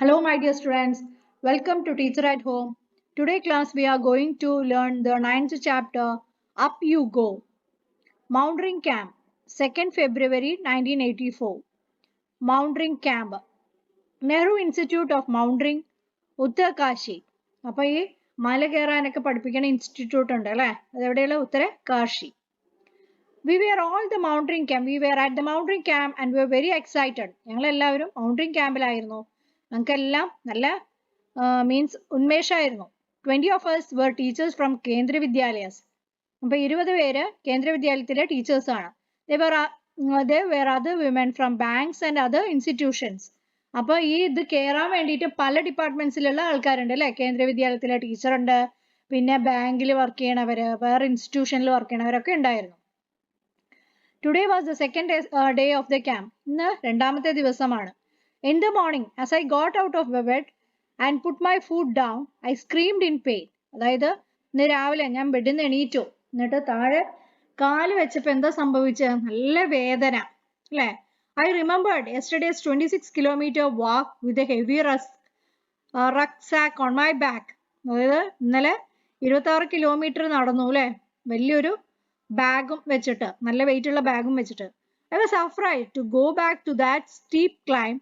Hello my dear students, welcome to Teacher at Home. Today class we are going to learn the 9th chapter, Up You Go. Mountaineering Camp, 2nd February 1984. Mountaineering Camp, Nehru Institute of Mountaineering, Uttarkashi. അപ്പോൾ ഈ മല കയറാനൊക്കെ പഠിപ്പിക്കുന്ന institute ഉണ്ട് അല്ലേ, അതെവിടെയുള്ള Uttarkashi. We were all the mountaineering camp. We were at the mountaineering camp and we were very excited. ഞങ്ങളെല്ലാവരും മൗണ്ടറിംഗ് ക്യാമ്പിലായിരുന്നു. ഞങ്ങൾക്കെല്ലാം നല്ല means ഉന്മേഷമായിരുന്നു. 20 of us were teachers from കേന്ദ്ര വിദ്യാലയസ്. അപ്പോൾ 20 പേര് കേന്ദ്ര വിദ്യാലയത്തിലെ ടീച്ചേഴ്സ് ആണ്. There were other women from banks and other institutions. അപ്പോൾ ഈ ഇത് കയറാൻ വേണ്ടിയിട്ട് പല ഡിപ്പാർട്ട്മെന്റ്സിലുള്ള ആൾക്കാരുണ്ട് അല്ലേ. കേന്ദ്ര വിദ്യാലയത്തിലെ ടീച്ചർ ഉണ്ട്, പിന്നെ ബാങ്കിൽ വർക്ക് ചെയ്യണവര്, വേറെ ഇൻസ്റ്റിറ്റ്യൂഷനിൽ വർക്ക് ചെയ്യണവരൊക്കെ ഉണ്ടായിരുന്നു. Today was the second day of the camp. ഇന്ന് രണ്ടാമത്തെ ദിവസമാണ്. In the morning, as I got out of the bed and put my foot down, I screamed in pain. അതായത് ഇന്ന് രാവിലെ ഞാൻ ബെഡിൽ നിന്ന് എണീറ്റു, എന്നിട്ട് താഴെ കാല് വെച്ചപ്പോൾ എന്താ സംഭവിച്ചത്? നല്ല വേദന അല്ലേ. I remembered yesterday's 26-kilometer walk with a heavy rucksack on my back. അതായത് ഇന്നലെ 26 കിലോമീറ്റർ നടന്നു അല്ലേ, വലിയൊരു ബാഗും വെച്ചിട്ട്, നല്ല വെയിറ്റ് ഉള്ള ബാഗും വെച്ചിട്ട്. I was afraid to go back to that steep climb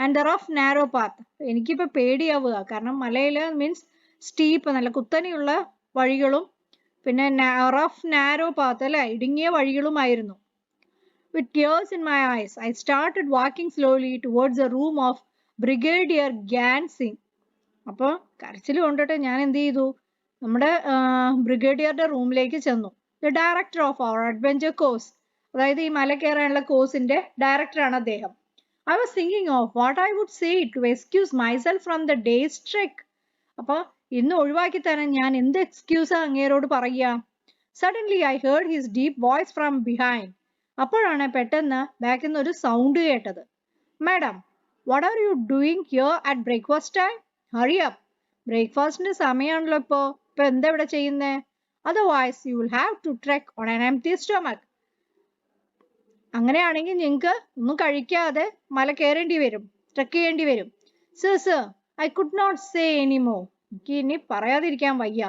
and the rough narrow path. എനിക്കിപ്പോൾ പേടിയാവുക, കാരണം മലയിൽ മീൻസ് സ്റ്റീപ്പ് നല്ല കുത്തനെയുള്ള വഴികളും പിന്നെ റഫ് നാരോ പാത്ത് അല്ലേ, ഇടുങ്ങിയ വഴികളുമായിരുന്നു. With tears in my eyes, I started walking slowly towards the room of Brigadier Gyan Singh. അപ്പോൾ കരച്ചിൽ കൊണ്ടിട്ട് ഞാൻ എന്ത് ചെയ്തു, നമ്മുടെ ബ്രിഗേഡിയറുടെ റൂമിലേക്ക് ചെന്നു. The director of our adventure course, അതായത് ഈ മല കയറാനുള്ള കോഴ്സിന്റെ ഡയറക്ടറാണ് അദ്ദേഹം. I was thinking of what I would say to excuse myself from the day's trek. അപ്പോൾ ഇന്ന് ഒഴിവാക്കി തരാൻ ഞാൻ എന്ത് എക്സ്ക്യൂസാ അങ്ങേരോട് പറയുക. Suddenly I heard his deep voice from behind. അപ്പോഴാണ് പെട്ടെന്ന് ബാക്കിൽ നിന്ന് ഒരു സൗണ്ട് കേട്ടത്. Madam, what are you doing here at breakfast time? Hurry up. ബ്രേക്ക്ഫാസ്റ്റിന്റെ സമയമാണല്ലോ ഇപ്പൊ എന്താ ഇവിടെ ചെയ്യുന്നേ? Otherwise you will have to trek on an empty stomach. അങ്ങനെയാണെങ്കിൽ നിങ്ങൾക്ക് ഒന്നും കഴിക്കാതെ മല കയറേണ്ടി വരും, ട്രെക്ക് ചെയ്യേണ്ടി വരും. Sir, I could not say anymore. എനിക്ക് ഇനി പറയാതിരിക്കാൻ വയ്യ.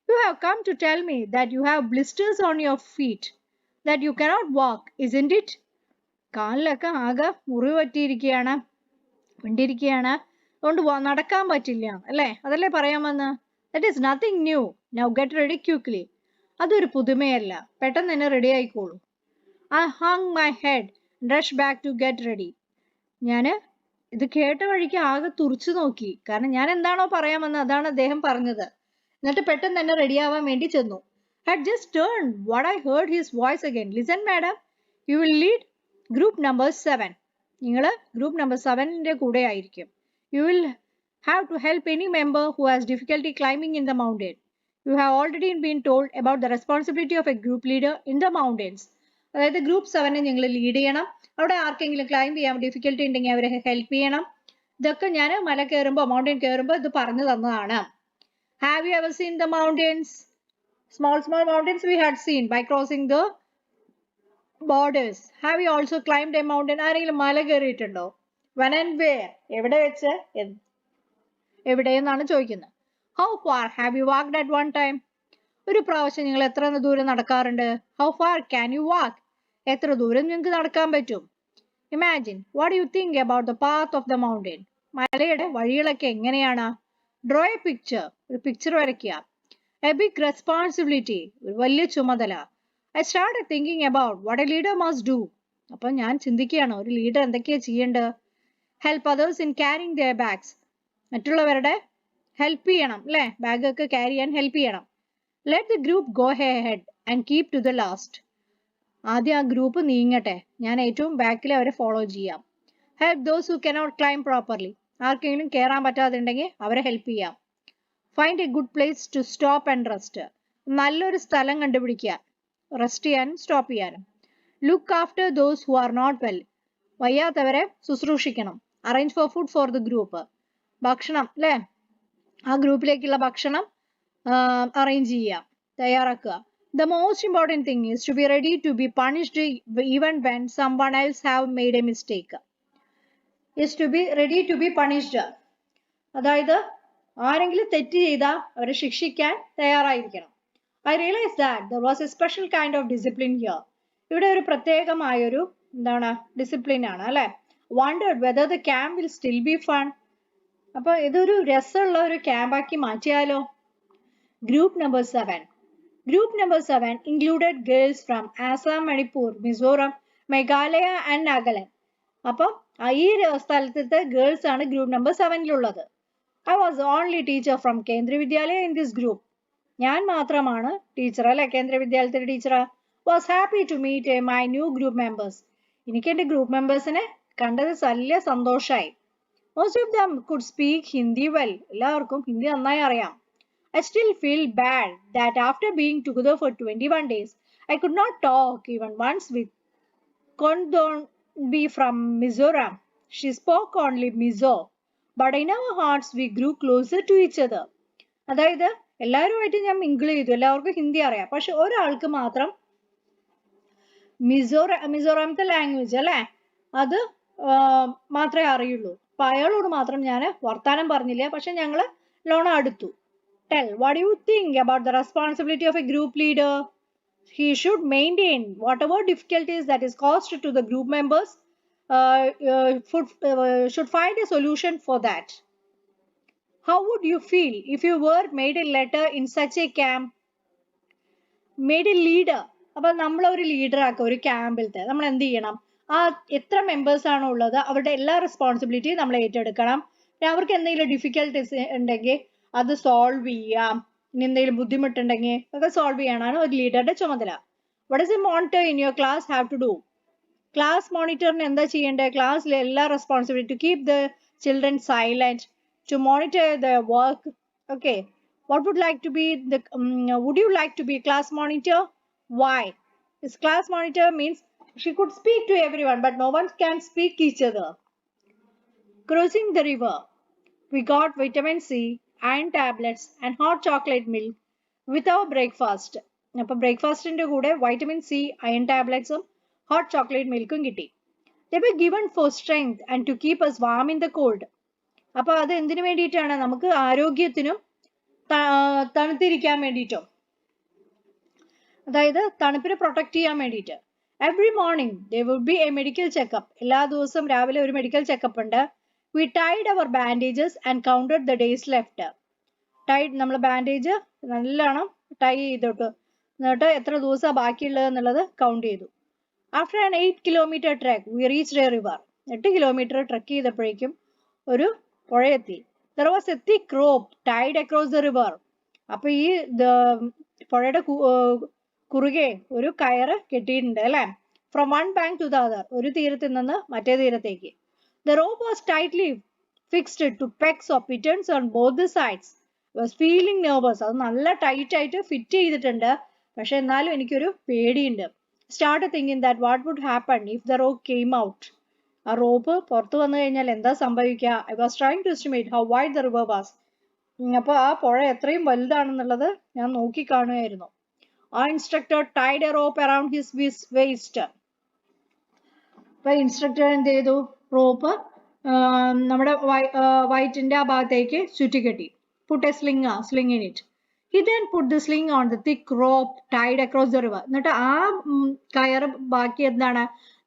You have come to tell me that you have blisters on your feet, that you cannot walk, isn't it? കാലിലൊക്കെ ആകെ മുറിവ് പറ്റിയിരിക്കുകയാണ്, വേണ്ടിയിരിക്കുകയാണ്, അതുകൊണ്ട് നടക്കാൻ പറ്റില്ല അല്ലേ, അതല്ലേ പറയാൻ വന്ന്. That is nothing new. Now get ready quickly. അതൊരു പുതുമയല്ല, പെട്ടെന്ന് തന്നെ ready ആയിക്കോളൂ. I hung my head and rushed back to get ready. ഞാൻ ഇത് കേട്ട വഴിക്ക് ആകെ തുറച്ചു നോക്കി, കാരണം ഞാൻ എന്താണോ പറയാൻ വന്നത് അതാണ് അദ്ദേഹം പറഞ്ഞത്. എന്നിട്ട് പെട്ടെന്ന് തന്നെ റെഡി ആവാൻ വേണ്ടി ചെന്നു. Had just turned what I heard his voice again. Listen madam, you will lead group number 7. നിങ്ങൾ ഗ്രൂപ്പ് നമ്പർ 7ന്റെ കൂടെ ആയിരിക്കും. You will have to help any member who has difficulty climbing in the mountain. You have already been told about the responsibility of a group leader in the mountains. അതായത് group 7 നിങ്ങൾ lead ചെയ്യണം, അവിടെ ആർക്കെങ്കിലും climb ചെയ്യാൻ difficulty ഉണ്ടെങ്കിൽ അവരെ help ചെയ്യണം. ഇതൊക്കെ ഞാൻ മല കയറുമ്പോൾ മൗണ്ടൻ കയറുമ്പോൾ ഇത് പറഞ്ഞു തന്നതാണ്. Have you ever seen the mountains? Small mountains we had seen by crossing the borders. Have you also climbed a mountain? ആരെങ്കിലും മല കയറിയിട്ടുണ്ടോ? When and where? എവിടെ വെച്ച്, എവിടെയെന്നാണ് ചോദിക്കുന്നത്. How far have you walked at one time? ഒരു പ്രാവശ്യം നിങ്ങൾ എത്ര ദൂരം നടക്കാറുണ്ട്? How far can you walk? എത്ര ദൂരം നിങ്ങൾക്ക് നടക്കാൻ പറ്റും? Imagine, what do you think about the path of the mountain? മലയുടെ വഴികളൊക്കെ എങ്ങനെയാണ്? Draw a picture. ഒരു പിക്ചർ വരയ്ക്കുക. A big responsibility. ഒരു വലിയ ചുമതല. I started thinking about what a leader must do. അപ്പോൾ ഞാൻ ചിന്തിക്കുകയാണ്, ഒരു ലീഡർ എന്തൊക്കെയാ ചെയ്യേണ്ടത്? Help others in carrying their bags. മറ്റുള്ളവരുടെ ഹെൽപ്പ് ചെയ്യണം അല്ലേ, ബാഗൊക്കെ ക്യാരി ചെയ്യാൻ ഹെൽപ്പ് ചെയ്യണം. Let the group go ahead and keep to the last. ആദ്യം ആ ഗ്രൂപ്പ് നീങ്ങട്ടെ, ഞാൻ ഏറ്റവും ബാക്കിൽ അവരെ ഫോളോ ചെയ്യാം. Help those who cannot climb properly. ആർക്കെങ്കിലും കയറാൻ പറ്റാതെ ഉണ്ടെങ്കിൽ അവരെ ഹെൽപ്പ് ചെയ്യാം. Find a good place to stop and rest. നല്ലൊരു സ്ഥലം കണ്ടുപിടിക്കുക, റെസ്റ്റ് ചെയ്യാനും സ്റ്റോപ്പ് ചെയ്യാനും. Look after those who are not well. വയ്യാത്തവരെ ശുശ്രൂഷിക്കണം. Arrange for food for the group. ഭക്ഷണം അല്ലേ, ആ ഗ്രൂപ്പിലേക്കുള്ള ഭക്ഷണം അറേഞ്ച് ചെയ്യുക, തയ്യാറാക്കുക. The most important thing is to be ready to be punished even when someone else have made a mistake. Is to be ready to be punished. അതായത് ആരെങ്കിലും തെറ്റ് ചെയ്താൽ അവരെ ശിക്ഷിക്കാൻ തയ്യാറായിരിക്കണം. I realized that there was a special kind of discipline here. ഇവിടെ ഒരു പ്രത്യേകമായൊരു എന്താണ് ഡിസിപ്ലിൻ ആണ് അല്ലെ. Wondered whether the camp will still be fun. അപ്പൊ ഇതൊരു രസമുള്ള ഒരു ക്യാമ്പാക്കി മാറ്റിയാലോ. Group number 7. Group number 7 included girls from Assam, Manipur, Mizoram, Meghalaya and Nagaland. അപ്പം ഈ സ്ഥലത്തെ ഗേൾസ് ആണ് ഗ്രൂപ്പ് നമ്പർ 7ലുള്ളത്. I was the only teacher from Kendriya Vidyalaya in this group. ഞാൻ മാത്രമാണ് ടീച്ചർ അല്ലെ, കേന്ദ്ര വിദ്യാലയത്തിലെ teacher. Was happy to meet my new group members. എനിക്ക് എൻ്റെ ഗ്രൂപ്പ് മെമ്പേഴ്സിനെ കണ്ടത് വലിയ സന്തോഷമായി. Most of them could speak Hindi well. എല്ലാവർക്കും ഹിന്ദി നന്നായി അറിയാം. I still feel bad that after being together for 21 days, I could not talk even once with Kondonbi from Mizoram. She spoke only Mizo, but in our hearts we grew closer to each other. അതായത് എല്ലാവരുമായിട്ട് ഞാൻ mingle ചെയ്തു, എല്ലാവർക്കും ഹിന്ദി അറിയാം, പക്ഷെ ഒരാൾക്ക് മാത്രം മിസോറാമത്തെ language അല്ലെ അത് മാത്രമേ അറിയുള്ളൂ. അപ്പൊ അയാളോട് മാത്രം ഞാൻ വർത്താനം പറഞ്ഞില്ല, പക്ഷെ ഞങ്ങള് ലോണ അടുത്തു. Tell, what do you think about the responsibility of a group leader? He should maintain whatever difficulties that is caused to the group members, should find a solution for that. How would you feel if you were made a letter in such a camp? Made a leader. അപ്പൊ നമ്മളൊരു leader ആക്കുക ഒരു ക്യാമ്പിലത്തെ. നമ്മൾ എന്ത് ചെയ്യണം, ആ എത്ര members ആണോ ഉള്ളത് അവരുടെ എല്ലാ റെസ്പോൺസിബിലിറ്റിയും നമ്മൾ ഏറ്റെടുക്കണം. അവർക്ക് എന്തെങ്കിലും ഡിഫിക്കൽട്ടീസ് ഉണ്ടെങ്കിൽ അത് സോൾവ് ചെയ്യാം. ഇനി എന്തെങ്കിലും ബുദ്ധിമുട്ടുണ്ടെങ്കിൽ ഒക്കെ സോൾവ് ചെയ്യാനാണ് ഒരു ലീഡറുടെ ചുമതല. What is a monitor in your class have to do? Class മോണിറ്ററിന് എന്താ ചെയ്യേണ്ടത്? ക്ലാസ്സിലെ എല്ലാ responsibility to keep the children silent, to monitor their work. Okay, what would you like to be class monitor? Why? This class monitor means she could speak to everyone, but no one can speak each other. Crossing the river, we got vitamin C, iron tablets and hot chocolate milk with our breakfast. അപ്പോൾ ബ്രേക്ക്ഫാസ്റ്റിന്റെ കൂടെ vitamin C, iron tablets hot chocolate milk കിട്ടി. They were given for strength and to keep us warm in the cold. അപ്പൊ അത് എന്തിനു വേണ്ടിയിട്ടാണ്? നമുക്ക് ആരോഗ്യത്തിനും തണുത്തിരിക്കാൻ വേണ്ടിയിട്ടോ, അതായത് തണുപ്പിനെ പ്രൊട്ടക്ട് ചെയ്യാൻ വേണ്ടിയിട്ട്. Every morning there would be a medical checkup. എല്ലാ ദിവസവും രാവിലെ ഒരു മെഡിക്കൽ ചെക്കപ്പ് ഉണ്ട്. We tied our bandages and counted the days left. നമ്മൾ ബാൻഡേജ് നല്ലോണം ടൈ ചെയ്തിട്ടു, എന്നിട്ട് എത്ര ദിവസം ബാക്കിയുള്ളത് എന്നുള്ളത് കൗണ്ട് ചെയ്തു. After an 8 kilometer trek, we reached a river. 8 kilometre trek ചെയ്തപ്പോഴേക്കും ഒരു പുഴയെത്തി. There was a thick rope tied across the river. അപ്പൊ ഈ പുഴയുടെ കുറുകെ ഒരു കയറ് കെട്ടിയിട്ടുണ്ട് അല്ലെ. From one bank to the other, ഒരു തീരത്തിൽ നിന്ന് മറ്റേ തീരത്തേക്ക്. The rope was tightly fixed to pegs or pittons on both the sides. I was feeling nervous. അത് നല്ല ടൈറ്റ് ആയിട്ട് ഫിറ്റ് ചെയ്തിട്ടുണ്ട്, പക്ഷെ എന്നാലും എനിക്കൊരു പേടിയുണ്ട്. Started thinking that what would happen if the rope came out. ആ റോപ്പ് പുറത്തു വന്നു കഴിഞ്ഞാൽ എന്താ സംഭവിക്കുക? I was trying to estimate how wide the river was. അപ്പൊ ആ പുഴ എത്രയും വലുതാണെന്നുള്ളത് ഞാൻ നോക്കി കാണുകയായിരുന്നു. Our instructor tied a rope around his waist. അപ്പൊ ഇൻസ്ട്രക്ടർ എന്ത് ചെയ്തു? റോപ്പ് നമ്മുടെ വയറ്റിന്റെ ആ ഭാഗത്തേക്ക് ചുറ്റിക്കെട്ടി. Put a sling in it. He then put the sling on the thick rope tied across the river. എന്നിട്ട് ആ കയറ് ബാക്കി എന്താണ്,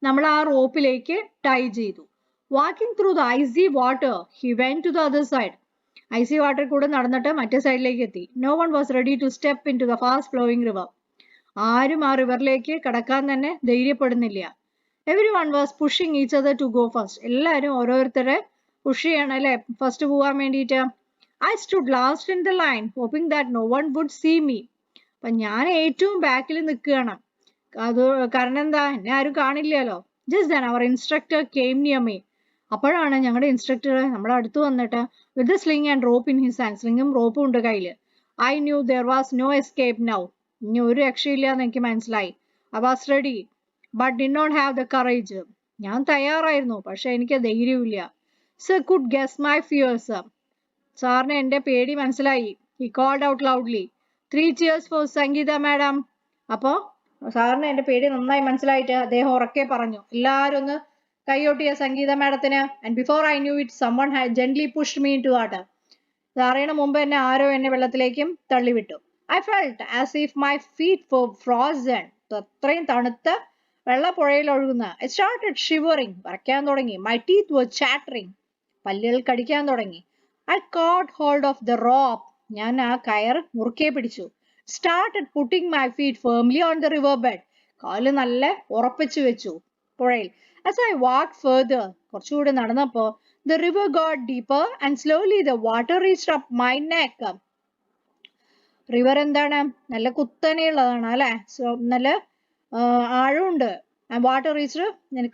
നമ്മൾ ആ റോപ്പിലേക്ക് ടൈ ചെയ്തു. Walking through the icy water, he went to the other side. Icy water കൂടെ നടന്നിട്ട് മറ്റേ സൈഡിലേക്ക് എത്തി. No one was ready to step into the fast flowing river. ആരും ആ റിവറിലേക്ക് കടക്കാൻ തന്നെ ധൈര്യപ്പെടുന്നില്ല. Everyone was pushing each other to go first. എല്ലാവരും ഓരോരുത്തരെ പുഷ് ചെയ്യണം അല്ലെ, ഫസ്റ്റ് പോവാൻ വേണ്ടിയിട്ട്. I stood last in the line, hoping that no one would see me. അപ്പൊ ഞാൻ ഏറ്റവും ബാക്കിൽ നിൽക്കുകയാണ്. അത് കാരണം എന്താ, എന്നെ ആരും കാണില്ലല്ലോ. Just then our instructor came near me. അപ്പോഴാണ് ഞങ്ങളുടെ ഇൻസ്ട്രക്ടർ നമ്മുടെ അടുത്ത് വന്നിട്ട് with the sling and rope in his hand. സ്ലിങ്ങും റോപ്പും ഉണ്ട് കയ്യില്. I knew there was no escape now. ഇനി ഒരു രക്ഷയില്ല എന്ന് എനിക്ക് മനസ്സിലായി. I was ready but did not have the courage. ഞാൻ തയ്യാറായിരുന്നു, പക്ഷെ എനിക്ക് ധൈര്യമില്ല. Sir could guess my fears. സാറിന് എന്റെ പേടി മനസ്സിലായി. He called out loudly. 3 cheers for Sangeeta madam. അപ്പോ സാറിന് എന്റെ പേടി നന്നായി മനസ്സിലായിട്ട് അദ്ദേഹം ഉറക്കെ പറഞ്ഞു, എല്ലാവരും ഒന്ന് കൈയൊട്ടിയ സംഗീത മാഡത്തിന്. And before I knew it, someone had gently pushed me into water. അറിയണ മുമ്പ് തന്നെ ആരോ എന്നെ വെള്ളത്തിലേക്കും തള്ളിവിട്ടു. I felt as if my feet were frozen. അത്രയും തണുത്ത വെള്ളപ്പുഴയിൽ ഒഴുകുന്ന. I started shivering. വരയ്ക്കാൻ തുടങ്ങി. My teeth were chattering. പല്ലുകൾ കടിക്കാൻ തുടങ്ങി. I caught hold of the rope. ഞാൻ ആ കയർ മുറുക്കെ പിടിച്ചു. Started putting my feet firmly on the river bed. കാല് നല്ല ഉറപ്പിച്ചു വെച്ചു പുഴയിൽ. As I walked further, കുറച്ചുകൂടി നടന്നപ്പോ the river got deeper and slowly the water reached up my neck. River എന്താണ്? നല്ല കുത്തനെയുള്ളതാണ് അല്ലെ? നല്ല ആഴമുണ്ട്. And water reached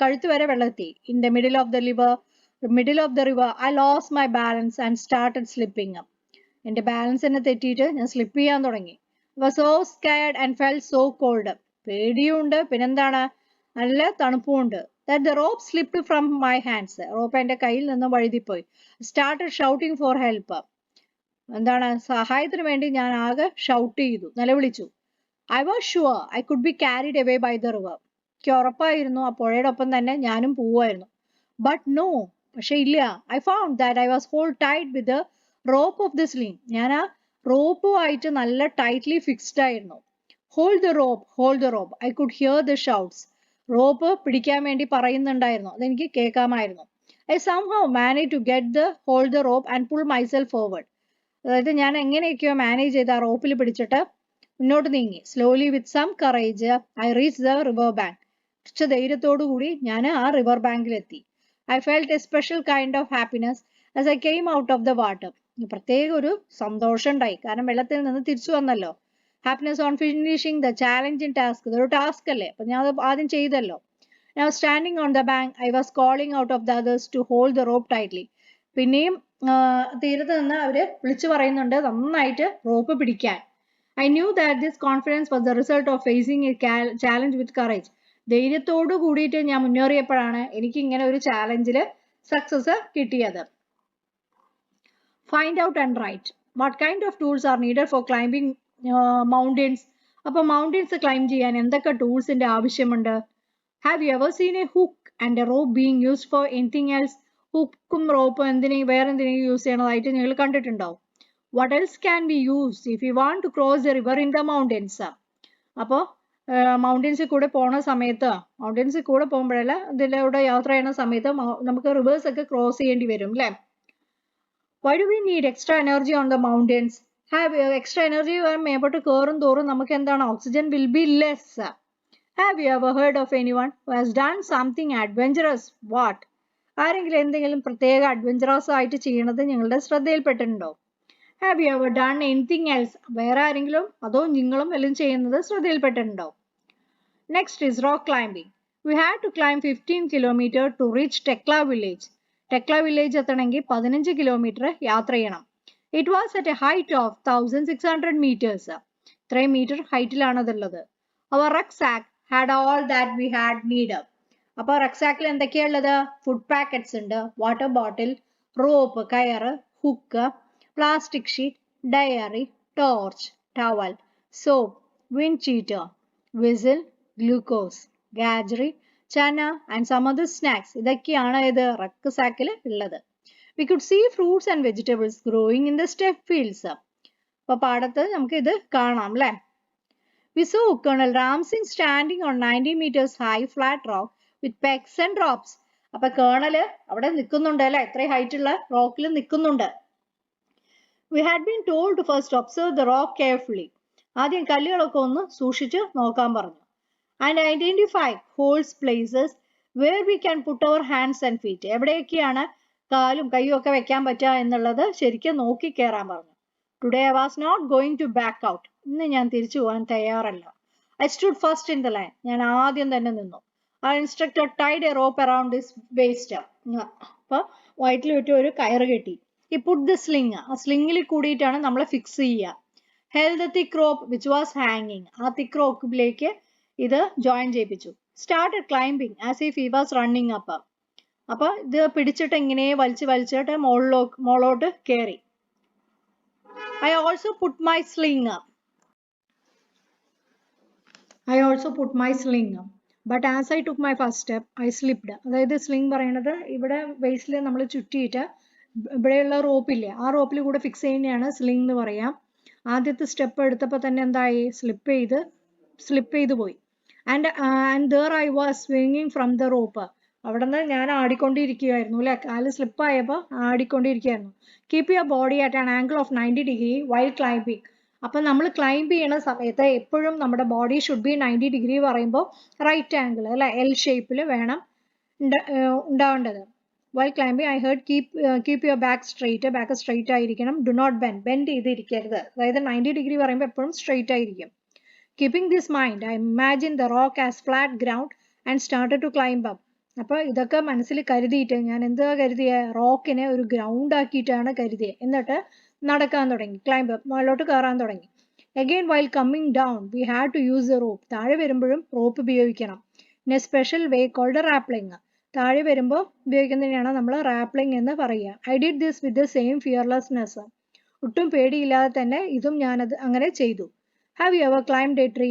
കഴുത്ത് വരെ വെള്ളമെത്തി. In the middle of the river, I lost my balance and started slipping. എന്റെ balance എന്നെ തെറ്റിയിട്ട് ഞാൻ സ്ലിപ്പ് ചെയ്യാൻ തുടങ്ങി. I was so scared and felt so cold. പേടിയുണ്ട്, പിന്നെന്താണ്, നല്ല തണുപ്പുമുണ്ട്. That the rope slipped from my hands. Rope എന്റെ കയ്യിൽ നിന്ന് വഴുതിപ്പോയി. Started shouting for help. എന്താണ്, സഹായത്തിന് വേണ്ടി ഞാൻ ആകെ ഷൗട്ട് ചെയ്തു, നിലവിളിച്ചു. I was sure I could be carried away by the river. എനിക്ക് ഉറപ്പായിരുന്നു ആ പുഴയുടെ ഒപ്പം തന്നെ ഞാനും പോവായിരുന്നു. But no, പക്ഷെ ഇല്ല. I found that I was hold tight with the rope of the sling. ഞാൻ ആ റോപ്പുമായിട്ട് നല്ല ടൈറ്റ്ലി ഫിക്സ്ഡ് ആയിരുന്നു. Hold the rope. I could hear the shouts. Rope പിടിക്കാൻ വേണ്ടി പറയുന്നുണ്ടായിരുന്നു, അതെനിക്ക് കേൾക്കാമായിരുന്നു. I somehow managed to hold the rope and pull myself forward. അതായത് ഞാൻ എങ്ങനെയൊക്കെയോ മാനേജ് ചെയ്ത് ആ റോപ്പിൽ പിടിച്ചിട്ട് മുന്നോട്ട് നീങ്ങി. Slowly with some courage I reach the river bank. കുറച്ച് ധൈര്യത്തോടു കൂടി ഞാൻ ആ റിവർ ബാങ്കിലെത്തി. I felt a special kind of happiness as I came out of the water. പ്രത്യേക ഒരു സന്തോഷം ഉണ്ടായി, കാരണം വെള്ളത്തിൽ നിന്ന് തിരിച്ചു വന്നല്ലോ. Happiness on finishing the challenging task. ഇതൊരു ടാസ്ക് അല്ലേ, അപ്പൊ ഞാൻ അത് ആദ്യം ചെയ്തല്ലോ. Now standing on the bank, I was calling out of the others to hold the rope tightly. പിന്നെയും തീരത്ത് നിന്ന് അവര് വിളിച്ചു പറയുന്നുണ്ട് നന്നായിട്ട് റോപ്പ് പിടിക്കാൻ. I knew that this confidence was the result of facing a challenge with courage. ധൈര്യത്തോടു കൂടിയിട്ട് ഞാൻ മുന്നേറിയപ്പോഴാണ് എനിക്ക് ഇങ്ങനെ ഒരു ചാലഞ്ചിൽ സക്സസ് കിട്ടിയത്. Find out and write. What kind of tools are needed for climbing mountains? അപ്പൊ മൗണ്ടൻസ് ക്ലൈംബ് ചെയ്യാൻ എന്തൊക്കെ ടൂൾസിന്റെ ആവശ്യമുണ്ട്? Have you ever seen a hook and a rope being used for anything else? ഹുക്കും റോപ്പും വേറെ എന്തിനെങ്കിലും യൂസ് ചെയ്യണതായിട്ട് നിങ്ങൾ കണ്ടിട്ടുണ്ടോ? What else can be used if you want to cross the river in the mountains? അപ്പോൾ മൗണ്ടൻസിൽ കൂടെ പോണ സമയത്ത്, മൗണ്ടൻസിൽ കൂടെ പോകുമ്പോഴല്ല, ഇതിലൂടെ യാത്ര ചെയ്യുന്ന സമയത്ത് നമുക്ക് റിവേഴ്സ് ഒക്കെ ക്രോസ് ചെയ്യേണ്ടി വരും അല്ലേ? Why do we need extra energy on the mountains? Extra energy മേപ്പോട്ട് കയറും തോറും നമുക്ക് എന്താണ്, oxygen will be less. Have you ever heard of anyone who has done something adventurous? What? ആരെങ്കിലും എന്തെങ്കിലും പ്രത്യേക അഡ്വഞ്ചറസ് ആയിട്ട് ചെയ്യണത് നിങ്ങളുടെ ശ്രദ്ധയിൽപ്പെട്ടിട്ടുണ്ടോ? Have you ever done anything else? വേറെ ആരെങ്കിലും അതോ നിങ്ങളും എല്ലാം ചെയ്യുന്നത് ശ്രദ്ധയിൽപ്പെട്ടിട്ടുണ്ടോ? Next is rock climbing. We had to climb 15 kilometers to reach Tekla village. Tekla village എത്തണമെങ്കിൽ 15 കിലോമീറ്റർ യാത്ര ചെയ്യണം. It was at a height of 1600 meters. ഇത്രയും മീറ്റർ ഹൈറ്റിലാണ് അതുള്ളത്. Our rucksack had all that we had needed. അപ്പോൾ റക്സാക്കിൽ എന്തൊക്കെയുള്ളത്? Food packets ഉണ്ട്, വാട്ടർ ബോട്ടിൽ, റോപ്പ് കയറ്, hook, plastic sheet, diary, torch, towel, soap, wind cheater, whistle, glucose, ഗാജറി, chana and some other snacks. ഇതൊക്കെയാണ് ഇത് റക്സാക്കിൽ ഉള്ളത്. We could see fruits and vegetables growing in the step fields. അപ്പോൾ പാടത്ത് നമുക്ക് ഇത് കാണാം അല്ലേ? We saw Colonel Ramsing standing on 90 meters high flat rock with pegs and drops. അപ്പൊ കേണല് അവിടെ നിൽക്കുന്നുണ്ട് അല്ലെ, എത്ര ഹൈറ്റ് ഉള്ള റോക്കിൽ നിൽക്കുന്നുണ്ട്. We had been told to first observe the rock carefully. ആദ്യം കല്ലുകളൊക്കെ ഒന്ന് സൂക്ഷിച്ച് നോക്കാൻ പറഞ്ഞു. And identify holes, places where we can put our hands and feet. എവിടെയൊക്കെയാണ് കാലും കൈയും ഒക്കെ വെക്കാൻ പറ്റുക എന്നുള്ളത് ശരിക്കും നോക്കി കയറാൻ പറഞ്ഞു. Today I was not going to back out. ഇന്ന് ഞാൻ തിരിച്ചു പോകാൻ തയ്യാറല്ല. I stood first in the line. ഞാൻ ആദ്യം തന്നെ നിന്നു. Our instructor tied a rope around his waist. അപ്പൊ വയറ്റിൽ വിട്ട് ഒരു കയറ് കെട്ടി. He put the sling. ആ സ്ലിങ്ങിൽ കൂടിയിട്ടാണ് നമ്മൾ ഫിക്സ് ചെയ്യുക. Held the thick rope which was hanging. ആ thick ropeലേക്ക് ഇത് join ചെയ്യിപ്പിച്ചു. Started climbing as if he was running up. അപ്പൊ ഇത് പിടിച്ചിട്ട് ഇങ്ങനെ വലിച്ചിട്ട് മോളോട്ട് കയറി. I also put my sling up. But as I took my first step, I slipped. അതായത് sling പറയുന്നത് ഇവിടെ വേസ്റ്റിൽ നമ്മൾ ചുറ്റിയിട്ട് ഇവിടെയുള്ള റോപ്പില്ലേ, ആ റോപ്പിൽ കൂടെ ഫിക്സ് ചെയ്യുന്നതാണ് സ്ലിംഗ് എന്ന് പറയാം. ആദ്യത്തെ സ്റ്റെപ്പ് എടുത്തപ്പോൾ തന്നെ എന്തായി, സ്ലിപ്പ് ചെയ്ത് പോയി. ആൻഡ് ദർ ഐ വാസ് സ്വിങ്ങിങ് ഫ്രം ദ റോപ്പ്. അവിടെ നിന്ന് ഞാൻ ആടിക്കൊണ്ടിരിക്കുകയായിരുന്നു അല്ലെ, കാല് സ്ലിപ്പായപ്പോൾ ആടിക്കൊണ്ടിരിക്കുകയായിരുന്നു. Keep your body at an angle of 90 degree while climbing. അപ്പം നമ്മൾ ക്ലൈംബ് ചെയ്യണ സമയത്ത് എപ്പോഴും നമ്മുടെ ബോഡി ഷുഡ് ബി 90 ഡിഗ്രി പറയുമ്പോൾ റൈറ്റ് ആംഗിൾ അല്ലെ, എൽ ഷേപ്പിൽ വേണം ഉണ്ടാവേണ്ടത്. While climbing I heard keep your back straight ആയിരിക്കണം. ഡു നോട്ട് ബെൻഡ് ചെയ്തിരിക്കരുത്. അതായത് 90 ഡിഗ്രി പറയുമ്പോൾ എപ്പോഴും സ്ട്രെയിറ്റ് ആയിരിക്കും. Keeping this mind I imagine the rock as flat ground and started to climb up. അപ്പോൾ ഇതൊക്കെ മനസ്സിൽ കരുതിയിട്ട് ഞാൻ എന്താ കരുതിയ, റോക്കിനെ ഒരു ഗ്രൗണ്ട് ആക്കിയിട്ടാണ് കരുതിയത്. എന്നിട്ട് നടക്കാൻ തുടങ്ങി, ക്ലൈംബ് അപ്പ്, മുകളിലോട്ട് കയറാൻ തുടങ്ങി. Again while coming down we had to use a rope. താഴെ വരുമ്പോഴും റോപ്പ് ഉപയോഗിക്കണം. In a special way called rappelling. താഴെ വരുമ്പോൾ ഉപയോഗിക്കുന്നതിനാണ് നമ്മൾ റാപ്ലിംഗ് എന്ന് പറയുക. I did this with the same fearlessness. ഒട്ടും പേടിയില്ലാതെ തന്നെ ഇതും ഞാനത് അങ്ങനെ ചെയ്തു. Have you ever climb a tree?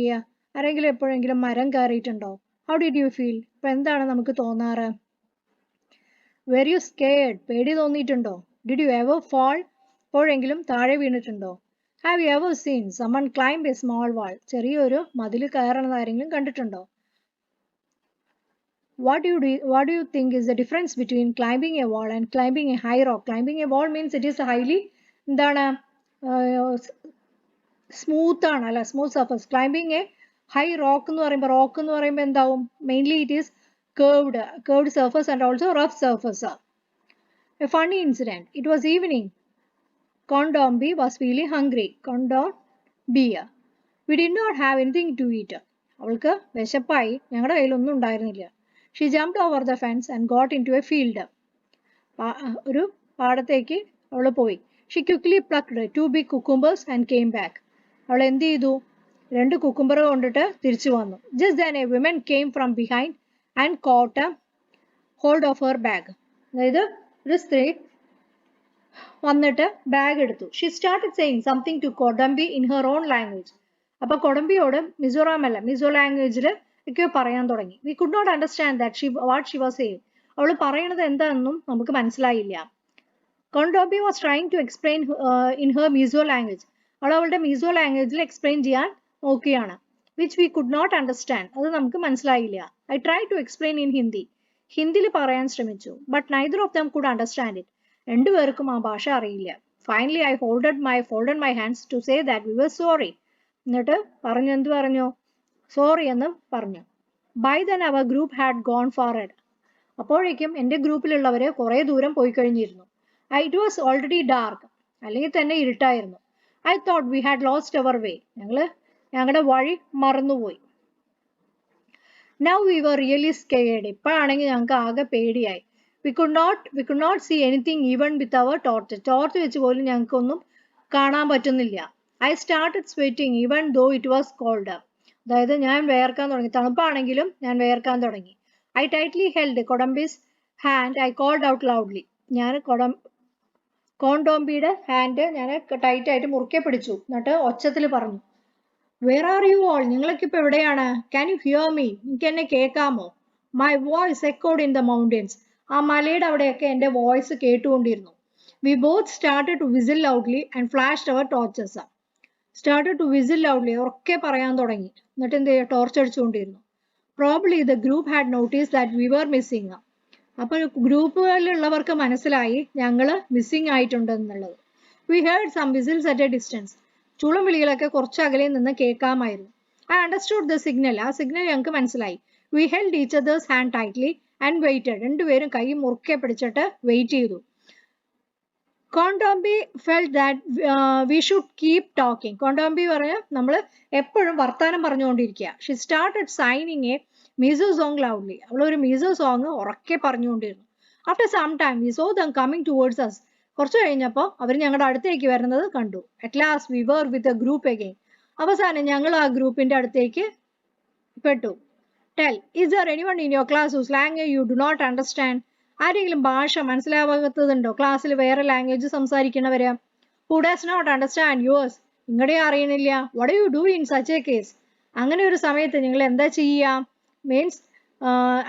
ആരെങ്കിലും എപ്പോഴെങ്കിലും മരം കയറിയിട്ടുണ്ടോ? How did you feel? ഇപ്പം എന്താണ് നമുക്ക് തോന്നാറ്? Were you scared? പേടി തോന്നിയിട്ടുണ്ടോ? Did you ever fall? എപ്പോഴെങ്കിലും താഴെ വീണിട്ടുണ്ടോ? Have you ever seen someone climb a small wall? ചെറിയൊരു മതിൽ കയറണത് ആരെങ്കിലും കണ്ടിട്ടുണ്ടോ? What do you think is the difference between climbing a wall and climbing a high rock? Climbing a wall means it is highly എന്താണ്, smooth ആണ് അല്ല, smooth surface. Climbing A high rock എന്ന് പറയുമ്പോൾ എന്താവും, mainly it is curved surface and also rough surface. A funny incident. It was evening. Kondombi was feeling hungry. Kondombi. We did not have anything to eat. അവൾക്ക് വിശപ്പായി, ഞങ്ങളുടെ കയ്യിലൊന്നും ഉണ്ടായിരുന്നില്ല. She jumped over the fence and got into a field. ഒരു പാടത്തേക്ക് അവൾ പോയി. She quickly plucked 2 big cucumbers and came back. അവൾ എന്ത് ചെയ്തു, 2 കുക്കുംബർ കൊണ്ടിട്ട് തിരിച്ചു വന്നു. Just then a woman came from behind and caught a hold of her bag. അതായത് ഒരു സ്ത്രീ വന്നിട്ട് ബാഗ് എടുത്തു. She started saying something to Kodambi in her own language. അപ്പോൾ കൊടംബിയോട് മിസോ ലാംഗ്വേജിൽ ഒക്കെ പറയാൻ തുടങ്ങി. We could not understand what she was saying. അവൾ പറയണത് എന്താണെന്നും നമുക്ക് മനസ്സിലായില്ല. Kondombi was trying to explain in her Mizo language. അവൾ അവളുടെ മിസോ ലാംഗ്വേജിൽ എക്സ്പ്ലെയിൻ ചെയ്യാൻ നോക്കിയാണ്. Which we could not understand. അത് നമുക്ക് മനസ്സിലായില്ല. I tried to explain in Hindi. ഹിന്ദിയിൽ പറയാൻ ശ്രമിച്ചു. But neither of them could understand it. രണ്ടുപേർക്കും ആ ഭാഷ അറിയില്ല. Finally, I folded my hands to say that we were sorry. എന്നിട്ട് എന്ത് പറഞ്ഞു? സോറി എന്ന് പറഞ്ഞു. By then our group had gone far ahead. അപ്പോഴേക്കും എൻ്റെ ഗ്രൂപ്പിലുള്ളവർ കുറേ ദൂരം പോയി കഴിഞ്ഞിരുന്നു. It was already dark. അല്ലെങ്കിൽ തന്നെ ഇരുട്ടായിരുന്നു. I thought we had lost our way. ഞങ്ങളുടെ വഴി മറന്നുപോയി. Now we were really scared. ഇപ്പോഴാണെങ്കിൽ ഞങ്ങൾക്ക് ആകെ പേടിയായി. We could not see anything even with our torch. Torch വെച്ച് പോലും ഞങ്ങൾക്കൊന്നും കാണാൻ പറ്റുന്നില്ല. I started sweating even though it was cold. അതായത് ഞാൻ വേർക്കാൻ തുടങ്ങി, തണുപ്പാണെങ്കിലും ഞാൻ വേർക്കാൻ തുടങ്ങി. I tightly held Kodambi's hand. I called out loudly. ഞാൻ കോണ്ടോംബിയുടെ ഹാൻഡ് ഞാൻ ടൈറ്റ് ആയിട്ട് മുറുക്കെ പിടിച്ചു. എന്നിട്ട് ഒച്ചത്തിൽ പറഞ്ഞു, Where are you all? നിങ്ങളൊക്കെ ഇപ്പോൾ എവിടെയാണ്? Can you hear me? എനിക്ക് എന്നെ കേൾക്കാമോ? My voice echoed in the mountains. ആ മലയുടെ അവിടെയൊക്കെ എൻ്റെ voice കേട്ടുകൊണ്ടിരുന്നു. We both started to whistle loudly and flashed our torches. ഉറക്കെ പറയാൻ തുടങ്ങി. എന്നിട്ട് എന്ത് ചെയ്യുക, torch അടിച്ചുകൊണ്ടിരുന്നു. Probably the group had noticed that we were missing. അപ്പോൾ ഗ്രൂപ്പുകളിലുള്ളവർക്ക് മനസ്സിലായി ഞങ്ങൾ missing ആയിട്ടുണ്ടെന്നുള്ളത്. We heard some whistles at a distance. ചൂളം വിളികളൊക്കെ കുറച്ച് അകലെ നിന്ന് കേൾക്കാമായിരുന്നു. I understood the signal. ആ സിഗ്നൽ ഞങ്ങൾക്ക് മനസ്സിലായി. We held each other's hand tightly and waited. രണ്ടുപേരും കൈ മുറുക്കെ പിടിച്ചിട്ട് വെയിറ്റ് ചെയ്തു. Kondombi felt that we should keep talking. Kondombi പറഞ്ഞു നമ്മൾ എപ്പോഴും വർത്താനം പറഞ്ഞുകൊണ്ടിരിക്കുക. She started singing a Mizo song loudly. അവൾ ഒരു മിസോ സോങ് ഉറക്കെ പറഞ്ഞുകൊണ്ടിരുന്നു. After some time we saw them coming towards us. കുറച്ച് കഴിഞ്ഞപ്പോൾ അവർ ഞങ്ങളുടെ അടുത്തേക്ക് വരുന്നത് കണ്ടു. At last we were with the group again. അവസാനം ഞങ്ങൾ ആ ഗ്രൂപ്പിന്റെ അടുത്തേക്ക് പെട്ടു. Tell, is there anyone in your class whose language you do not understand? ആരെങ്കിലും ഭാഷ മനസ്സിലാവാത്തതുണ്ടോ? ക്ലാസ്സിൽ വേറെ language സംസാരിക്കുന്നവര്? Who does not understand yours? നിങ്ങളുടെ അറിയണില്ല. What do you do in such a case? അങ്ങനെ ഒരു സമയത്ത് നിങ്ങൾ എന്താ ചെയ്യുക? Means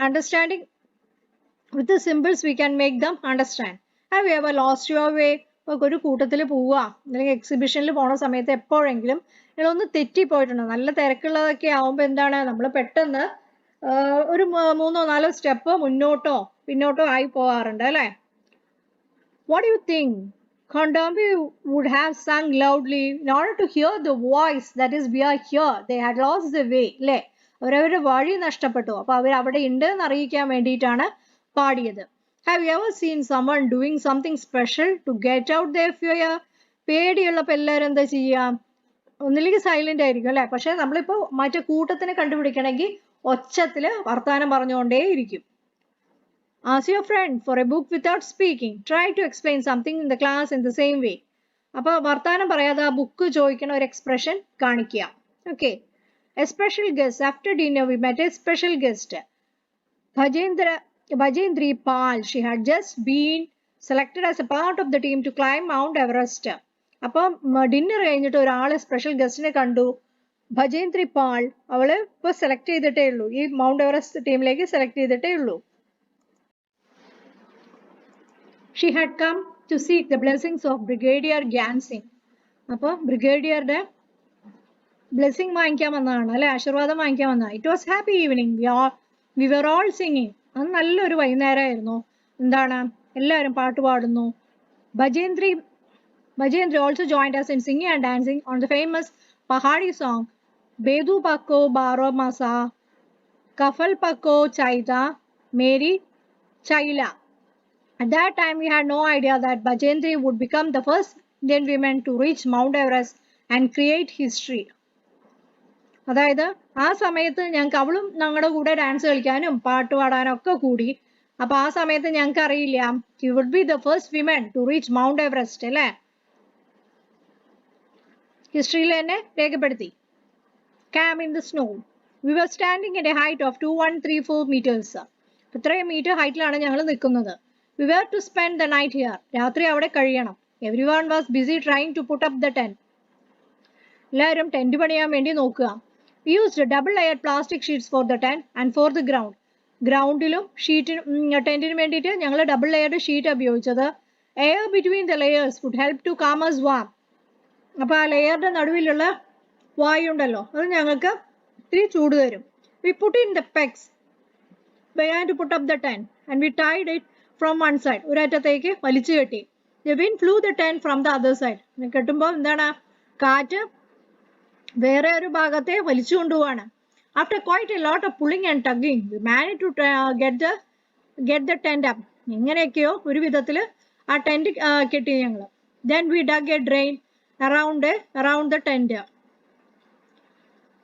understanding with the symbols we can make them understand. Have you ever lost your way? ഒരു കൂട്ടത്തിൽ പോവുക അല്ലെങ്കിൽ എക്സിബിഷനിൽ പോണ സമയത്ത് എപ്പോഴെങ്കിലും നിങ്ങളൊന്ന് തെറ്റിപ്പോയിട്ടുണ്ടോ? നല്ല തിരക്കുള്ളതൊക്കെ ആവുമ്പോൾ എന്താണ് നമ്മൾ പെട്ടെന്ന് ഒരു 3-4 സ്റ്റെപ്പ് മുന്നോട്ടോ പിന്നോട്ടോ ആയി പോകാറുണ്ട് അല്ലേ? What do you think? Condambi would have sung loudly in order to hear the voice that is we are here. They had lost the way. അല്ലേ? അവരവരുടെ വഴി നഷ്ടപ്പെട്ടു. അപ്പോൾ അവർ അവിടെ ഉണ്ട് എന്ന് അറിയിക്കാൻ വേണ്ടിയിട്ടാണ് പാടിയത്. Have you ever seen someone doing something special to get out their fear? പേടിയുള്ളപ്പോൾ എല്ലാവരും എന്താ ചെയ്യുക? ഒന്നില്ലെങ്കിൽ സൈലന്റ് ആയിരിക്കും അല്ലേ? പക്ഷെ നമ്മളിപ്പോൾ മറ്റേ കൂട്ടത്തിനെ കണ്ടുപിടിക്കണമെങ്കിൽ ഒച്ചത്തിൽ വർത്താനം പറഞ്ഞുകൊണ്ടേ ഇരിക്കും. Ask your friend for a book without speaking. Try to explain something in the class in the same way. അപ്പോൾ വർത്താനം പറയാതെ ആ ബുക്ക് ചോദിക്കണ ഒരു എക്സ്പ്രഷൻ കാണിക്കുക. Okay. A special guest. After dinner we met a special guest. Bhajendri Pal. She had just been selected as a part of the team to climb Mount Everest. അപ്പോൾ dinner കഴിഞ്ഞിട്ട് ഒരാളെ special ഗസ്റ്റിനെ കണ്ടു. ഭജേന്ദ്രി പാൾ. അവള് ഇപ്പോൾ select ചെയ്തിട്ടേ ഉള്ളൂ. ഈ mount Everest ടീമിലേക്ക് സെലക്ട് ചെയ്തിട്ടേ ഉള്ളൂ. She had come to seek the blessings of Brigadier Gyan Singh. അപ്പോൾ ബ്രിഗേഡിയറുടെ ബ്ലെസ്സിങ് വാങ്ങിക്കാൻ വന്നതാണ് അല്ലെ? ആശീർവാദം വാങ്ങിക്കാൻ വന്നതാണ്. It was happy evening. We were all singing. അത് നല്ലൊരു വൈകുന്നേരമായിരുന്നു. എന്താണ്? എല്ലാവരും പാട്ട് പാടുന്നു. Bhajendri also joined us in singing and dancing on the famous Pahadi song Bedu Pakko Baro Masa Kafal Pakko Chaita Meri Chaila. At that time, we had no idea that Bhajendri would become the first Indian woman to reach Mount Everest and create history. അതായത് ആ സമയത്ത് ഞങ്ങൾക്ക് അവളും ഞങ്ങളുടെ കൂടെ dance കളിക്കാനും പാട്ട് പാടാനും ഒക്കെ കൂടി. അപ്പോൾ ആ സമയത്ത് ഞങ്ങൾക്ക് അറിയില്ല she would be the first woman to reach Mount Everest അല്ലേ? ഹിസ്റ്ററിയിൽ തന്നെ രേഖപ്പെടുത്തി. Camp in the snow. We were standing at a height of 2134 meters. ഇത്രയും മീറ്റർ ഹൈറ്റിലാണ് ഞങ്ങൾ നിൽക്കുന്നത്. We were to spend the night here. രാത്രി അവിടെ കഴിയണം. Everyone was busy trying to put up the tent. എല്ലാവരും ടെന്റ് പണിയാൻ വേണ്ടി നോക്കുക. We used double layered plastic sheets for the tent and for the ground. ഗ്രൗണ്ടിലും ടെന്റിന് വേണ്ടിയിട്ട് ഞങ്ങൾ ഡബിൾ ലെയർഡ് ഷീറ്റ് ഉപയോഗിച്ചത്. Air between the layers would help to calm us warm. അപ്പോൾ ആ ലെയറുടെ നടുവിലുള്ള വായു ഉണ്ടല്ലോ അത് ഞങ്ങൾക്ക് ഇത്തിരി ചൂട് തരും. We put in the pegs began to put up the tent and we tied it from one side. ഒരറ്റത്തേക്ക് വലിച്ചു കെട്ടി. The wind flew the tent from the other side. കെട്ടുമ്പോൾ എന്താണ്? കാറ്റ് വേറെ ഒരു ഭാഗത്തെ വലിച്ചു കൊണ്ടുപോവാണ്. After quite a lot of pulling and tugging, we managed to get the tent up. എങ്ങനെയൊക്കെയോ ഒരു വിധത്തിൽ ആ ടെന്റ് കെട്ടി ഞങ്ങൾ. Then we dug a drain around the tent.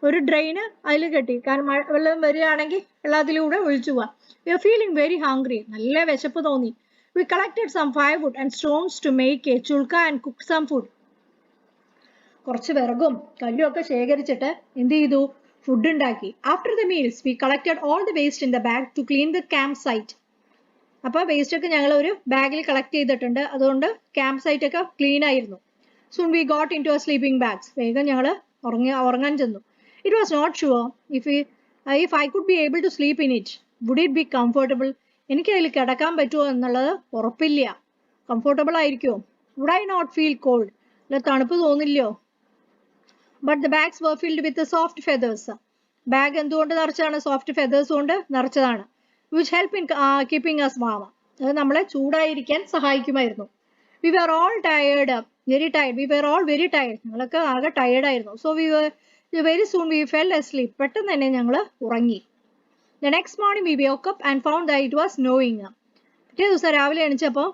ഒരു ഡ്രെയിന് അതിൽ കെട്ടി. കാരണം വെള്ളം വരികയാണെങ്കിൽ വെള്ളത്തിലൂടെ ഒഴിച്ചു പോവാം. We are feeling very hungry. നല്ല വിശപ്പ് തോന്നി. We collected some firewood and stones to make a chulka and cook some food. കുറച്ച് വിറകും കല്ലും ഒക്കെ ശേഖരിച്ചിട്ട് എന്ത് ചെയ്തു? ഫുഡ് ഉണ്ടാക്കി. After the meals, we collected all the waste in the bag to clean the camp site. അപ്പോൾ waste ഒക്കെ ഞങ്ങൾ ഒരു ബാഗിൽ കളക്ട് ചെയ്തിട്ടുണ്ട്. അതുകൊണ്ട് ക്യാമ്പ് സൈറ്റ് ഒക്കെ ക്ലീൻ ആയിരുന്നു. Soon we got into our sleeping bags. വേഗം ഞങ്ങൾ ഉറങ്ങാൻ ചെന്നു. It was not sure if I could be able to sleep in it. Would it be comfortable? എനിക്ക് അതിൽ കിടക്കാൻ പറ്റുമോ എന്നുള്ളത് ഉറപ്പില്ല. കംഫർട്ടബിൾ ആയിരിക്കുമോ? Would I not feel cold? അല്ല തണുപ്പ് തോന്നില്ലയോ? But the bags were filled with the soft feathers. Bag എന്തുകൊണ്ട് നിറച്ചതാണ്? സോഫ്റ്റ് ഫെദേഴ്സ് കൊണ്ട് നിറച്ചതാണ്. Which help in keeping us warm. അത് നമ്മളെ ചൂടായിരിക്കാൻ സഹായിക്കുമായിരുന്നു. We were all tired, very tired. We were all very tired. ഞങ്ങളൊക്കെ ആകെ tired ആയിരുന്നു. So very soon we fell asleep. പെട്ടെന്ന് തന്നെ ഞങ്ങൾ ഉറങ്ങി. The next morning we woke up and found that it was snowing. പിറ്റേ ദിവസം രാവിലെ എണീച്ചപ്പോൾ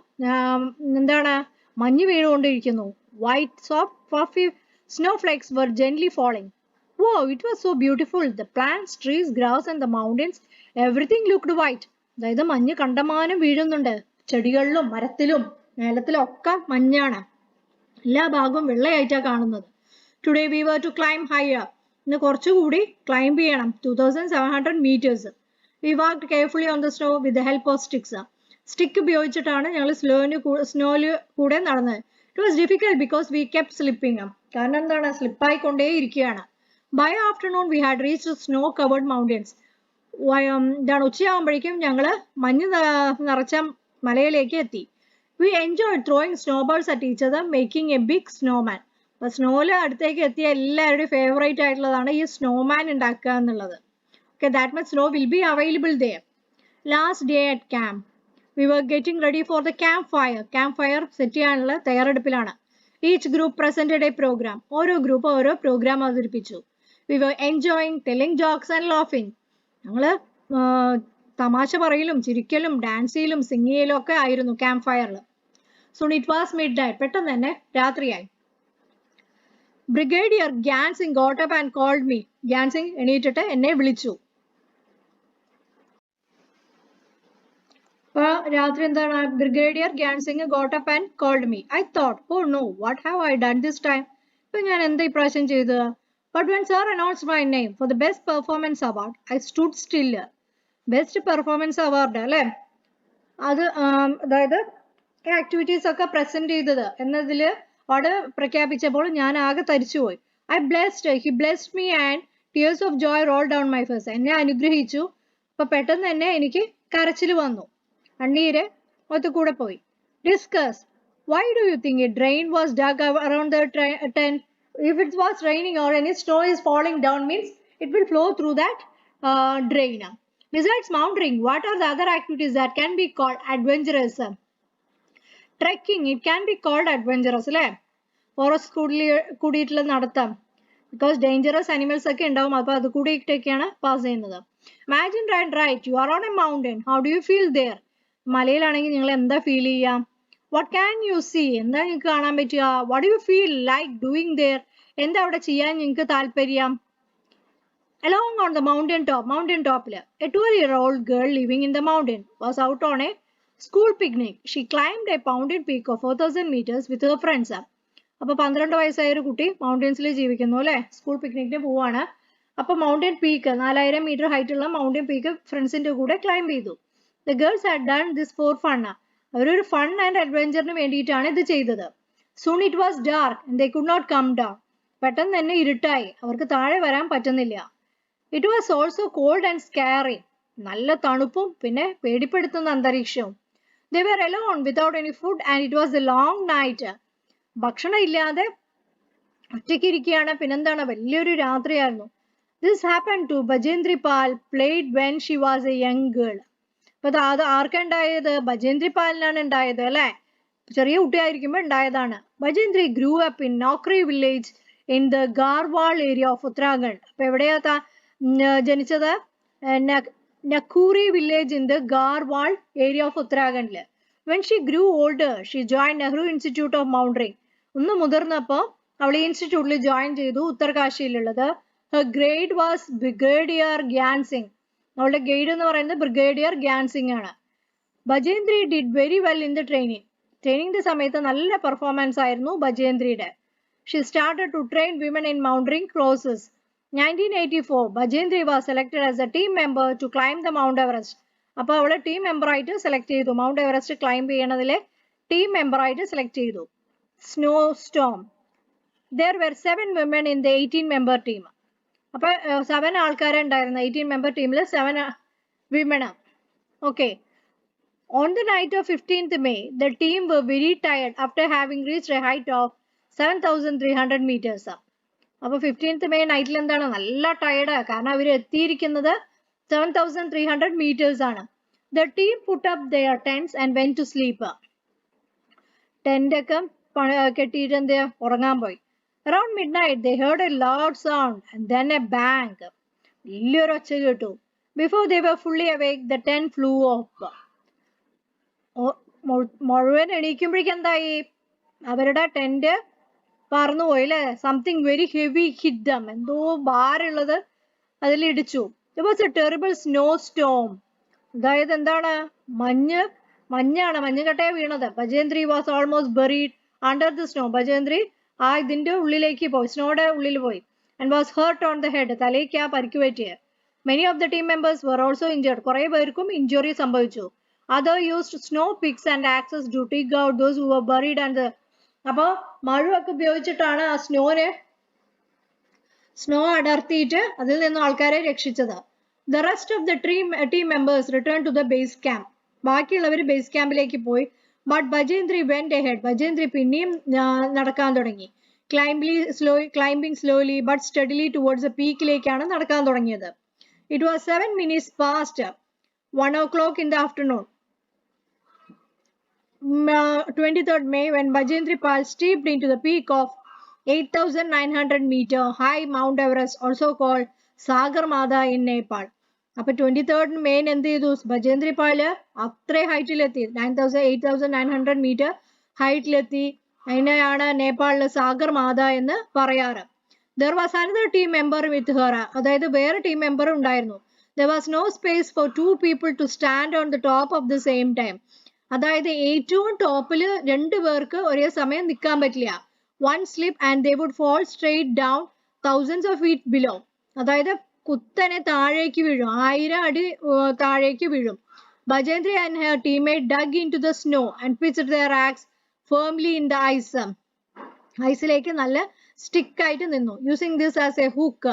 എന്താണ്? മഞ്ഞ് വീണുകൊണ്ടിരിക്കുന്നു. White, soft, fluffy snowflakes were gently falling. Wow, it was so beautiful. The plants, trees, grass and the mountains, everything looked white. അതായത് മഞ്ഞ് കണ്ടമാനം വീഴുന്നുണ്ട്. ചെടികളിലും മരത്തിലും നിലത്തിലും ഒക്കെ മഞ്ഞാണ്. എല്ലാ ഭാഗവും വെള്ളയായിട്ടാണ് കാണുന്നത്. Today we were to climb higher. ഇന്ന് കുറച്ചുകൂടി ക്ലൈംബ് ചെയ്യണം. 2700 meters. We walked carefully on the snow with the help of sticks. Stick ഉപയോഗിച്ചിട്ടാണ് ഞങ്ങൾ സ്നോയിൽ കൂടെ നടന്നത്. It was difficult because we kept slipping. കാരണം എന്താണ്? സ്ലിപ്പായിക്കൊണ്ടേ ഇരിക്കുകയാണ്. By afternoon we had reached snow covered mountains. എന്താണ്? ഉച്ചയാകുമ്പോഴേക്കും ഞങ്ങൾ മഞ്ഞ് നിറച്ച മലയിലേക്ക് എത്തി. We enjoyed throwing snowballs at each other, making a big snowman. അപ്പോൾ സ്നോയിൽ അടുത്തേക്ക് എത്തിയ എല്ലാവരുടെയും ഫേവറേറ്റ് ആയിട്ടുള്ളതാണ് ഈ സ്നോമാൻ ഉണ്ടാക്കുക എന്നുള്ളത്. Okay, that much snow will be available there. Last day at camp, we were getting ready for the campfire. Campfire set ചെയ്യാനുള്ള തയ്യാറെടുപ്പിലാണ്. Each group presented a program. ഓരോ ഗ്രൂപ്പ് ഓരോ പ്രോഗ്രാം അവതരിപ്പിച്ചു. We were enjoying telling jokes and laughing. ഞങ്ങൾ തമാശ പറയലും ചിരിക്കലും dance ചെയ്യലും സിംഗ് ചെയ്യലും ഒക്കെ ആയിരുന്നു camp ഫയറിൽ. Soon it was midnight. പെട്ടെന്ന് തന്നെ രാത്രിയായി. Brigadier Gansing got up and called me. Gansing എണീറ്റിട്ട് എന്നെ വിളിച്ചു. രാത്രി എന്താണ്? Brigadier Gansing got up and called me. I thought, oh no, what have I done this time? ഇപ്പൊ ഞാൻ എന്താ ഇപ്രാവശ്യം ചെയ്തത്? But when sir announced my name for the best performance award, I stood still. Best performance award അല്ലേ, അത് അതായത് activities ഒക്കെ present ചെയ്തത് എന്നതിൽ അവിടെ പ്രഖ്യാപിച്ചപ്പോൾ ഞാൻ ആകെ തരിച്ചുപോയി. He blessed me and tears of joy rolled down my face. എന്നെ അനുഗ്രഹിച്ചു. അപ്പൊ പെട്ടെന്ന് തന്നെ എനിക്ക് കരച്ചിൽ വന്നു, കണ്ണീര് ഒത്തുകൂടെ പോയി. Discuss. Why do you think a drain was dug around the tent? If it was raining or any snow is falling down means it will flow through that drain. Besides mountaineering, what are the other activities that can be called adventurous? Trekking, it can be called adventurous, അല്ലേ? Forest കൂടിയിട്ടുള്ള നടത്താം, because dangerous animals ഒക്കെ ഉണ്ടാവും, അപ്പോൾ അത് കൂടിയിട്ടൊക്കെയാണ് pass ചെയ്യുന്നത്. Imagine and write, you are on a mountain. How do you feel there? മലയിലാണെങ്കിൽ നിങ്ങൾ എന്താ ഫീൽ ചെയ്യാം? What can you see? എന്താ നിങ്ങൾക്ക് കാണാൻ പറ്റുക? What do you feel like doing there? എന്താ അവിടെ ചെയ്യാൻ നിങ്ങൾക്ക് താല്പര്യം? Along on the mountain top, a 12-year-old girl living in the mountain was out on a school picnic. She climbed a mountain peak of 4,000 meters with her friends. അപ്പോൾ 12 വയസ്സായ ഒരു കുട്ടി മൗണ്ടൻസിൽ ജീവിക്കുന്നു അല്ലേ, സ്കൂൾ പിക്നിക്കിന് പോവാണ്. അപ്പോൾ മൗണ്ടൻ പീക്ക് 4000 മീറ്റർ ഹൈറ്റ് ഉള്ള mountain peak ഫ്രണ്ട്സിന്റെ കൂടെ ക്ലൈംബ് ചെയ്തു. The girls had done this for fun. അവരൊരു ഫൺ ആൻഡ് അഡ്വഞ്ചറിന് വേണ്ടിയിട്ടാണ് ഇത് ചെയ്തത്. Soon it was dark and they could not come down. പെട്ടെന്ന് തന്നെ ഇരുട്ടായി, അവർക്ക് താഴെ വരാൻ പറ്റുന്നില്ല. It was also cold and scary. നല്ല തണുപ്പും പിന്നെ പേടിപ്പെടുത്തുന്ന അന്തരീക്ഷവും. They were alone without any food and it was a long night. ഭക്ഷണം ഇല്ലാതെ ഒറ്റയ്ക്ക് ഇരിക്കുകയാണ്, പിന്നെന്താണ്, വലിയൊരു രാത്രിയായിരുന്നു. This happened to Bajendri Pal, played when she was a young girl. അപ്പോൾ അത് ആർക്കുണ്ടായത്? ബജേന്ദ്രി പാലിനാണ് ഉണ്ടായത് അല്ലേ, ചെറിയ കുട്ടിയായിരിക്കുമ്പോൾ ഉണ്ടായതാണ്. Bachendri grew up in നോക്രി village in the ഗാർവാൾ area of Uttarakhand. അപ്പൊ എവിടെയാ ജനിച്ചത്? നക്കൂറി village in the ഗാർവാൾ area of ഉത്തരാഖണ്ഡില്. When she Gru older Xi join Nehru institute of മൗണ്ടറിംഗ്. ഒന്ന് മുതിർന്നപ്പോൾ അവൾ ഈ ഇൻസ്റ്റിറ്റ്യൂട്ടിൽ ജോയിൻ ചെയ്തു, ഉത്തർകാശിയിലുള്ളത്. Har grade was brigadier ഗ്യാൻസിംഗ്. അവളുടെ ഗൈഡ് എന്ന് പറയുന്നത് ബ്രിഗേഡിയർ ഗ്യാൻസിംഗ് ആണ്. Bachendri did very well in the ട്രെയിനിങ്ങിന്റെ സമയത്ത് നല്ല പെർഫോമൻസ് ആയിരുന്നു ബജേന്ദ്രിയുടെ. Xi started to train women in mountaineering courses. 1984 Bachendri was selected as a team member to climb the mount Everest. അപ്പോൾ അവളെ ടീം മെമ്പറായിട്ട് സെലക്ട് ചെയ്തു, മൗണ്ട് എവറസ്റ്റ് ക്ലൈംബ് ചെയ്യണതിലെ team മെമ്പറായിട്ട് select ചെയ്തു. Snow storm. There were 7 women in the 18-member team. അപ്പോൾ 7 ആൾക്കാരെ ഉണ്ടായിരുന്നു 18-member ടീമിൽ, 7 women. Okay. On the night of 15th May, the team were very tired after having reached a height of 7,300 meters. അപ്പോൾ 15th May നൈറ്റിൽ എന്താണ്, നല്ല tired, കാരണം അവർ എത്തിയിരിക്കുന്നത് 7,300 meters ആണ്. The team put up their tents and went to sleep. Tent ഒക്കെ കെട്ടിയിട്ട് എന്ത് ഉറങ്ങാൻ പോയി. Around midnight, they heard a loud sound and then a bang. വലിയൊരു ഒച്ച കേട്ടു. Before they were fully awake, the tent flew off. മുഴുവൻ എണീക്കുമ്പോഴേക്കും എന്തായി? അവരുടെ ടെന്റ് പറന്നുപോയി അല്ലേ. Something very heavy hit dum. എന്തോ ഭാരമുള്ളത് അതിൽ ഇടിച്ചു. It was a terrible snowstorm. അതായത് എന്താണ്, മഞ്ഞാണ്, മഞ്ഞുകട്ടയെ വീണത്. Bachendri was almost buried under the snow. Bachendri ആ ഇതിന്റെ ഉള്ളിലേക്ക് പോയി, സ്നോയുടെ ഉള്ളിൽ പോയി. And was hurt on the head. തലയ്ക്ക് ആ പരിക്ക് പറ്റിയത്. Many of the team members were also injured. കുറേ പേർക്കും ഇഞ്ചുറി സംഭവിച്ചു. Other used snow picks and axes to dig out those who were buried and അപ്പോൾ മഴുവൊക്കെ ഉപയോഗിച്ചിട്ടാണ് ആ സ്നോ അടർത്തിയിട്ട് അതിൽ നിന്നും ആൾക്കാരെ രക്ഷിച്ചത്. The rest of the team members returned to the base camp. ബാക്കിയുള്ളവർ ബേസ് ക്യാമ്പിലേക്ക് പോയി. But Bajendri went ahead. Bajendri പിന്നെയും നടക്കാൻ തുടങ്ങി. Climbing slowly but steadily towards the peak-ലേക്കാണ് നടക്കാൻ തുടങ്ങിയത്. It was 7 minutes past 1 o'clock in the afternoon. 23rd May, when Bajendri Pal stepped into the peak of 8,900 meter high Mount Everest, also called Sagarmatha in Nepal. അപ്പോൾ 23rd May എന്ത് ചെയ്തു? ബജേന്ദ്രി പാല് അത്രേ ഹൈറ്റിലെത്തി, 8,900 metre ഹൈറ്റിലെത്തി. അതിനെയാണ് നേപ്പാളിൽ സാഗർമാത എന്ന് പറയാറ്. There was another team member with her. അതായത് വേറെ ടീം മെമ്പർ ഉണ്ടായിരുന്നു. There was no space for two people to stand on the top of the same time. അതായത് ഏറ്റവും ടോപ്പിൽ രണ്ടു പേർക്ക് ഒരേ സമയം നിൽക്കാൻ പറ്റില്ല. One slip and they would fall straight down thousands of feet below. അതായത് കുത്തനെ താഴേക്ക് വീഴും, 1000 അടി താഴേക്ക് വീഴും. Bajendri and her teammate dug into the snow and pitched their axe firmly in the ice. ഐസിലേക്ക് നല്ല സ്റ്റിക്ക് ആയിട്ട് നിന്നു. Using this as a hook,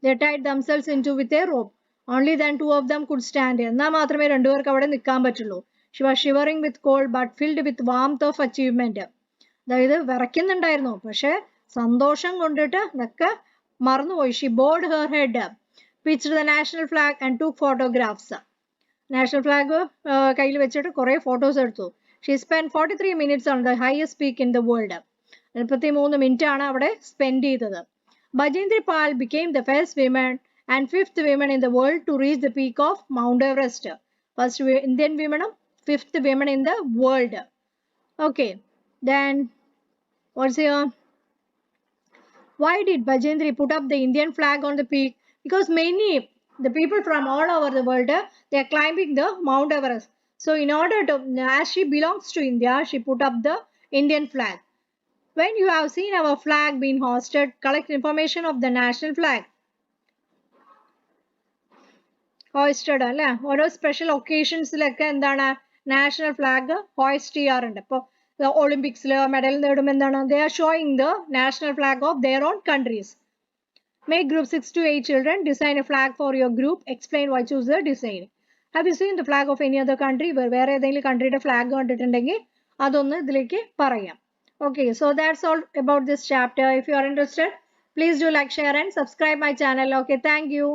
they tied themselves into with a rope. Only then two of them could stand. എന്നാൽ മാത്രമേ രണ്ടുപേർക്ക് അവിടെ നിൽക്കാൻ പറ്റുള്ളൂ. She was shivering with cold but filled with warmth of achievement. അതായത് വിറയ്ക്കുന്നുണ്ടായിരുന്നു, പക്ഷെ സന്തോഷം കൊണ്ടിട്ട് ഇതൊക്കെ മറന്നുപോയി. She bowed her head, pitched the national flag and took photographs. National flag കയ്യിൽ വെച്ചിട്ട് കുറേ ഫോട്ടോസ് എടുത്തു. She spent 43 minutes on the highest peak in the world. 43 minute ആണ് അവിടെ സ്പെൻഡ് ചെയ്തത്. Bajendri Pal became the first woman and fifth woman in the world to reach the peak of Mount Everest. First Indian woman, fifth woman in the world. Okay, then what's here? Why did Bajendri put up the Indian flag on the peak? Because the people from all over the world, they are climbing the Mount Everest. So in order to, as she belongs to India, she put up the Indian flag. When you have seen our flag being hoisted, collect information of the national flag. Hoisted അല്ലേ, ഓരോ special ഒക്കേഷൻസിലൊക്കെ എന്താണ് national flag hoist ചെയ്യാറുണ്ട്. ഇപ്പോൾ ഒളിമ്പിക്സിൽ medal നേടുമ്പോൾ എന്താണ്, they are showing the national flag of their own countries. Make group 6 to 8 children design a flag for your group. Explain why choose the design. Have you seen the flag of any other country? വേറെ ഏതെങ്കിലും കൺട്രിയുടെ flag കണ്ടിട്ടുണ്ടെങ്കിൽ അതൊന്ന് ഇതിലേക്ക് പറയാം. Okay, so that's all about this chapter. If you are interested, please do like, share and subscribe my channel. Okay, thank you.